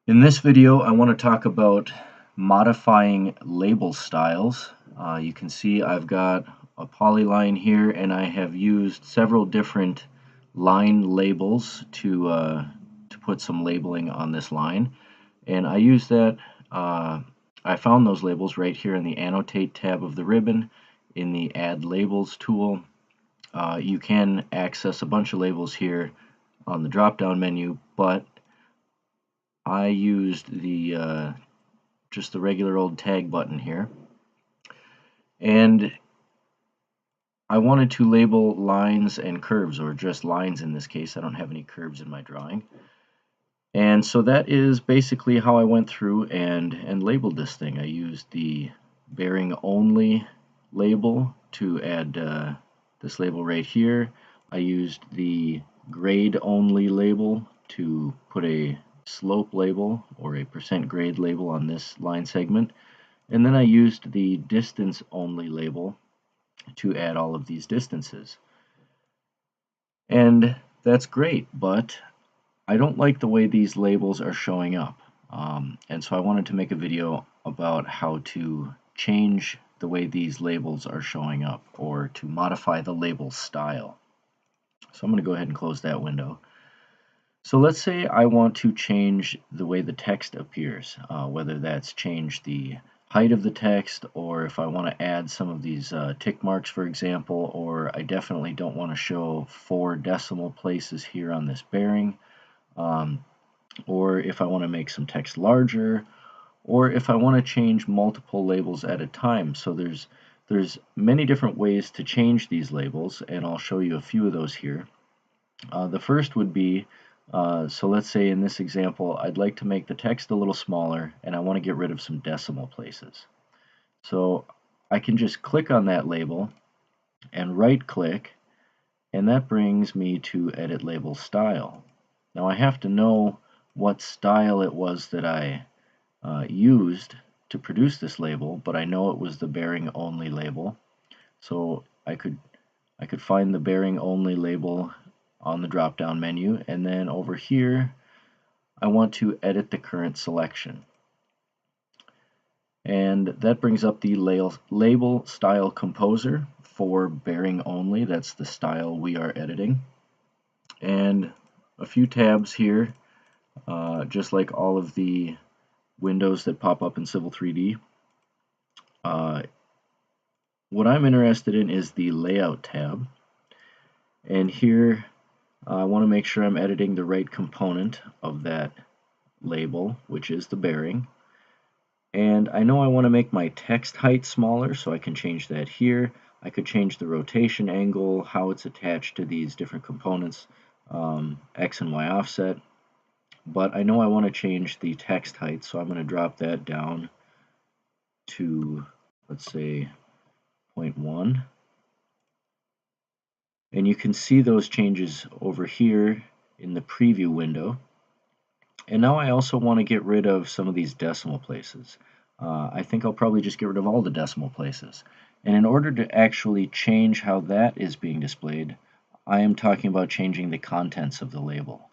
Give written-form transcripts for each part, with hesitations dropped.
In this video, I want to talk about modifying label styles. You can see I've got a polyline here, and I have used several different line labels to put some labeling on this line. And I use that, I found those labels right here in the Annotate tab of the ribbon in the Add Labels tool. You can access a bunch of labels here on the drop-down menu, but I used the just the regular old tag button here, and I wanted to label lines and curves, or just lines in this case. I don't have any curves in my drawing. And so that is basically how I went through and labeled this thing. I used the bearing only label to add this label right here. I used the grade only label to put a slope label or a percent grade label on this line segment. And then I used the distance only label to add all of these distances. And that's great, but I don't like the way these labels are showing up. And so I wanted to make a video about how to change the way these labels are showing up, or to modify the label style. So I'm going to go ahead and close that window. So let's say I want to change the way the text appears, whether that's change the height of the text, or if I want to add some of these tick marks, for example, or I definitely don't want to show 4 decimal places here on this bearing, or if I want to make some text larger, or if I want to change multiple labels at a time. So there's many different ways to change these labels, and I'll show you a few of those here. The first would be, so let's say in this example, I'd like to make the text a little smaller, and I want to get rid of some decimal places. So I can just click on that label and right click, and that brings me to Edit Label Style. Now I have to know what style it was that I used to produce this label, but I know it was the bearing only label. So I could find the bearing only label on the drop down menu, and then over here I want to edit the current selection. And that brings up the label style composer for bearing only. That's the style we are editing. And a few tabs here, just like all of the windows that pop up in Civil3D. What I'm interested in is the Layout tab. And here I want to make sure I'm editing the right component of that label, which is the bearing. And I know I want to make my text height smaller, so I can change that here. I could change the rotation angle, how it's attached to these different components, X and Y offset. But I know I want to change the text height, so I'm going to drop that down to, let's say, 0.1. And you can see those changes over here in the preview window. And now I also want to get rid of some of these decimal places. I think I'll probably just get rid of all the decimal places. And in order to actually change how that is being displayed, I am talking about changing the contents of the label.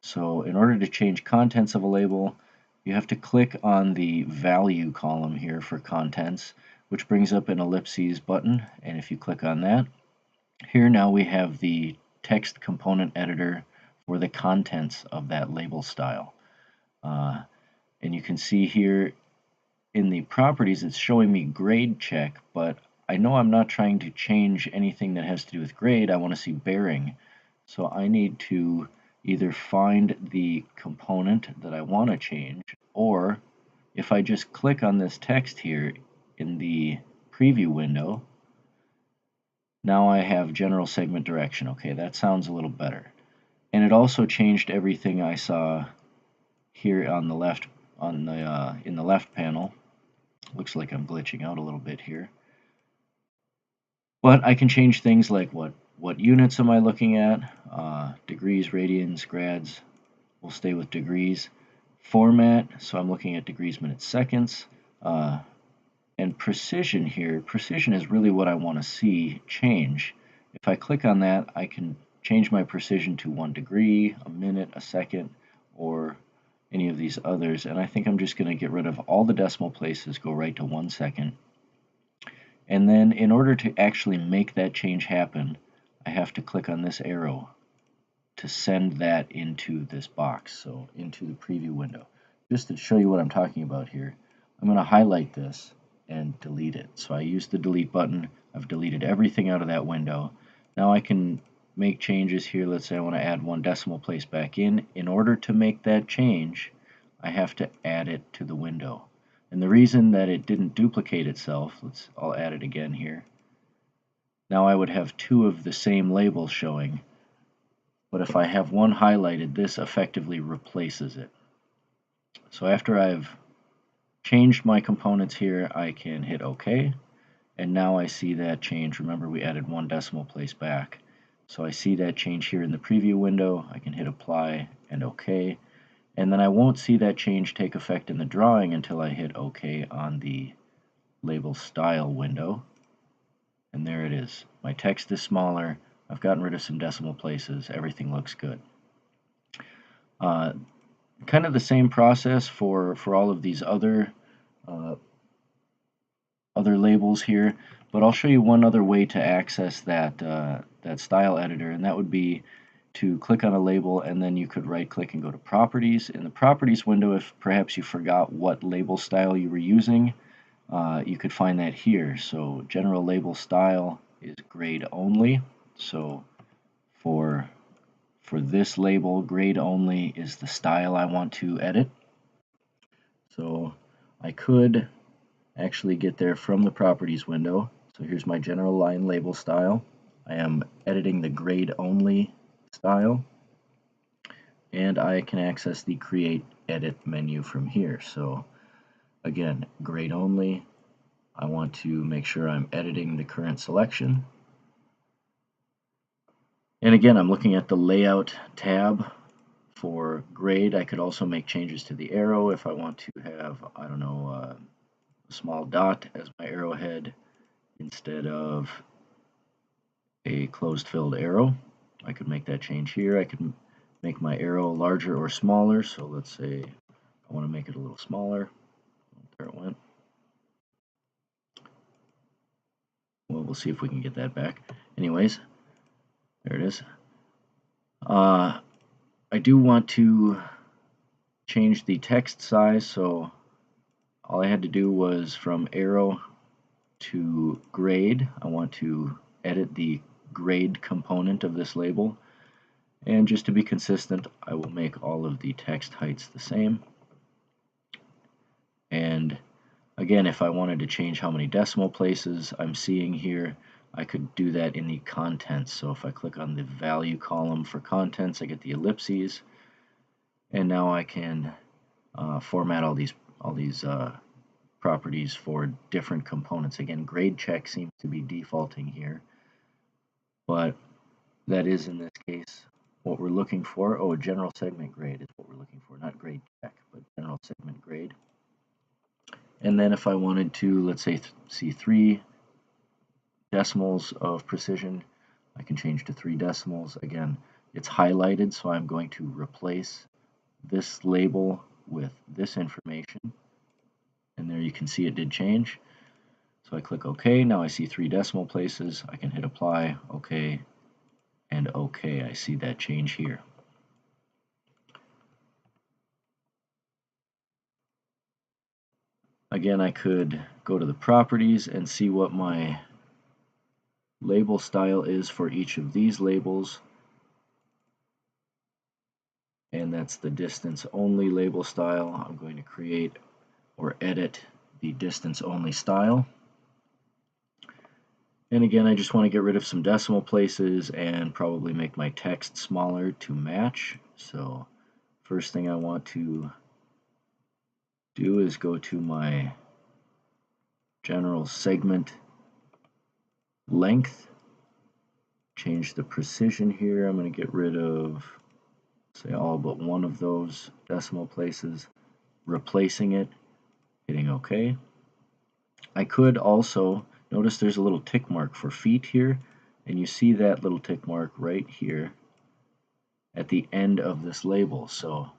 So in order to change contents of a label, you have to click on the value column here for contents, which brings up an ellipses button. And if you click on that, here now we have the text component editor for the contents of that label style. And you can see here in the properties it's showing me grade check, but I know I'm not trying to change anything that has to do with grade. I want to see bearing. So I need to either find the component that I want to change, or if I just click on this text here in the preview window, now I have general segment direction. Okay, that sounds a little better. And it also changed everything I saw here on the left, in the left panel. Looks like I'm glitching out a little bit here. But I can change things like what units am I looking at, degrees, radians, grads. We'll stay with degrees. Format, so I'm looking at degrees, minutes, seconds. And precision here, precision is really what I want to see change. If I click on that, I can change my precision to 1 degree, a minute, a second, or any of these others, and I think I'm just going to get rid of all the decimal places, go right to 1 second. And then in order to actually make that change happen, I have to click on this arrow to send that into this box, so into the preview window. Just to show you what I'm talking about here, I'm going to highlight this and delete it. So I use the delete button. I've deleted everything out of that window. Now I can make changes here. Let's say I want to add 1 decimal place back in. In order to make that change, I have to add it to the window. And the reason that it didn't duplicate itself, I'll add it again here. Now I would have 2 of the same labels showing, but if I have one highlighted, this effectively replaces it. So after I've changed my components here, I can hit OK, and now I see that change. Remember, we added 1 decimal place back. So I see that change here in the preview window. I can hit Apply and OK. And then I won't see that change take effect in the drawing until I hit OK on the label style window. And there it is. My text is smaller. I've gotten rid of some decimal places. Everything looks good. Kind of the same process for all of these other labels here, but I'll show you one other way to access that style editor, and that would be to click on a label, and then you could right click and go to Properties. In the Properties window, if perhaps you forgot what label style you were using, you could find that here. So General Label Style is grade only. So for this label, grade only is the style I want to edit. So I could actually get there from the Properties window. So here's my general line label style. I am editing the grade only style, and I can access the Create Edit menu from here. So again, grade only. I want to make sure I'm editing the current selection. And again, I'm looking at the Layout tab for grade. I could also make changes to the arrow if I want to have, I don't know, a small dot as my arrowhead instead of a closed filled arrow. I could make that change here. I could make my arrow larger or smaller. So let's say I want to make it a little smaller. There it went. Well, we'll see if we can get that back. Anyways, there it is. I do want to change the text size, so all I had to do was from arrow to grade. I want to edit the grade component of this label, and just to be consistent, I will make all of the text heights the same. And again, if I wanted to change how many decimal places I'm seeing here, I could do that in the contents. So if I click on the value column for contents, I get the ellipses, and now I can format all these properties for different components. Again, grade check seems to be defaulting here, but that is in this case what we're looking for. Oh, general segment grade is what we're looking for, not grade check, but general segment grade. And then if I wanted to, let's say, see 3 decimals of precision, I can change to 3 decimals. Again, it's highlighted, so I'm going to replace this label with this information. And there you can see it did change. So I click OK. Now I see 3 decimal places. I can hit Apply, OK, and OK. I see that change here. Again, I could go to the properties and see what my label style is for each of these labels. And that's the distance only label style. I'm going to create or edit the distance only style. And again, I just want to get rid of some decimal places and probably make my text smaller to match. So first thing I want to do is go to my general segment length, change the precision here. I'm going to get rid of, say, all but one of those decimal places, replacing it, hitting OK. I could also notice there's a little tick mark for feet here, and you see that little tick mark right here at the end of this label. So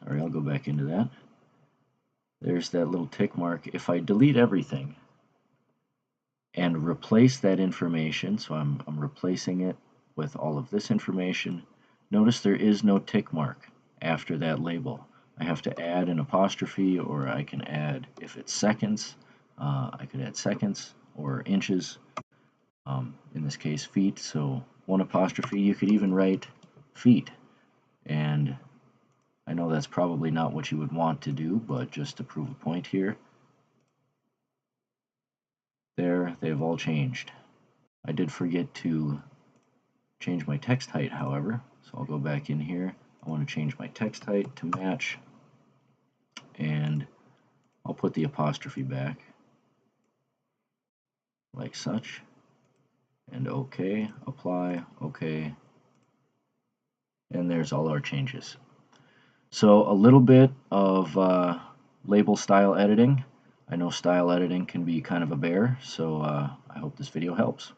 Sorry, I'll go back into that. There's that little tick mark. If I delete everything and replace that information, so I'm replacing it with all of this information, notice there is no tick mark after that label. I have to add an apostrophe, or I can add, if it's seconds, I could add seconds or inches, in this case feet, so one apostrophe. You could even write feet, and I know that's probably not what you would want to do, but just to prove a point here, there, they've all changed. I did forget to change my text height, however, so I'll go back in here. I want to change my text height to match, and I'll put the apostrophe back like such, and OK, apply, OK, and there's all our changes. So a little bit of label style editing. I know style editing can be kind of a bear, so I hope this video helps.